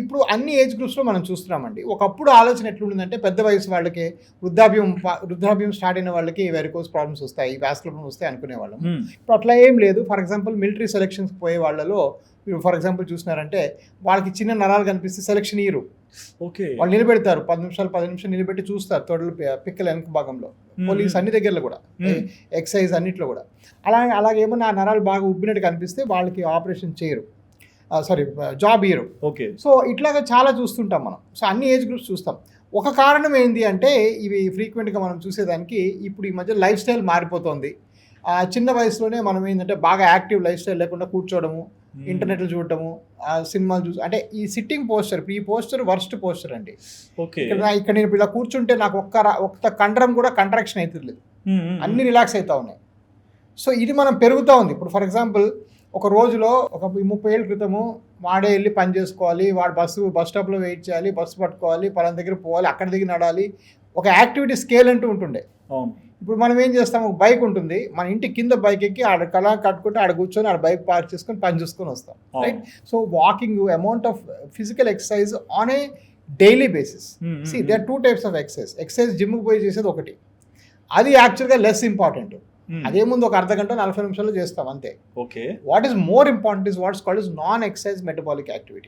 ఇప్పుడు అన్ని ఏజ్ గ్రూప్స్లో మనం చూస్తున్నామండి. ఒకప్పుడు ఆలోచన ఎట్లుండిందంటే పెద్ద వయసు వాళ్ళకి వృద్ధాప్యం స్టార్ట్ అయిన వాళ్ళకి వెరికోస్ ప్రాబ్లమ్స్ వస్తాయి, వాస్కులర్ ప్రాబ్లమ్స్ వస్తాయి అనుకునేవాళ్ళం. ఇప్పుడు అట్లా ఏం లేదు. ఫర్ ఎగ్జాంపుల్ మిలిటరీ సెలక్షన్స్కి పోయే వాళ్ళలో మీరు ఫర్ ఎగ్జాంపుల్ చూసినారంటే వాళ్ళకి చిన్న నరాలు కనిపిస్తే సెలక్షన్ ఇయ్యరు. ఓకే. వాళ్ళు నిలబెడతారు 10 నిమిషాలు నిలబెట్టి చూస్తారు తొడలు పిక్కల వెనక భాగంలో. పోలీస్ అన్ని దగ్గరలో కూడా, ఎక్సైజ్ అన్నిట్లో కూడా. అలాగేమన్నా ఆ నరాలు బాగా ఉబ్బినట్టు కనిపిస్తే వాళ్ళకి ఆపరేషన్ చేయరు, జాబ్ ఇయ్యరు. ఓకే. సో ఇట్లాగా చాలా చూస్తుంటాం మనం. సో అన్ని ఏజ్ గ్రూప్స్ చూస్తాం. ఒక కారణం ఏంటి అంటే ఇవి ఫ్రీక్వెంట్గా మనం చూసేదానికి ఇప్పుడు ఈ మధ్య లైఫ్ స్టైల్ మారిపోతుంది. చిన్న వయసులోనే మనం ఏంటంటే బాగా యాక్టివ్ లైఫ్ స్టైల్ లేకుండా కూర్చోవడము, ఇంటర్నెట్లు చూడటము, సినిమాలు అంటే ఈ సిట్టింగ్ పోస్చర్, ఈ పోస్చర్ వర్స్ట్ పోస్చర్ అండి. ఓకే. ఇక్కడ నేను ఇలా కూర్చుంటే నాకు ఒక్క కండరం కూడా కంట్రాక్షన్ అవుతుంది, అన్ని రిలాక్స్ అవుతా ఉన్నాయి. సో ఇది మనం పెరుగుతూ ఉంది. ఇప్పుడు ఫర్ ఎగ్జాంపుల్ ఒక రోజులో ఒక 30 ఏళ్ళ క్రితము వాడే వెళ్ళి పని చేసుకోవాలి, వాడు బస్ స్టాప్లో వెయిట్ చేయాలి, బస్సు పట్టుకోవాలి, పలానా దగ్గర పోవాలి, అక్కడ దిగి నడాలి, ఒక యాక్టివిటీ స్కేల్ అంటూ ఉంటుండే. ఇప్పుడు మనం ఏం చేస్తాం, ఒక బైక్ ఉంటుంది, మన ఇంటి కింద బైక్ ఎక్కి ఆడ కళ కట్టుకుంటే ఆడ కూర్చొని ఆడ బైక్ పార్క్ చేసుకొని పని చూసుకొని వస్తాం, right? So walking, amount of physical exercise on a daily basis. There are 2 types of exercise జిమ్కి పోయి చేసేది ఒకటి, అది యాక్చువల్గా లెస్ ఇంపార్టెంట్. అదేముందు ఒక అర్ధ గంట 40 నిమిషాలు చేస్తాం అంతే. Okay. What is more important is watts called is non exercise metabolic activity.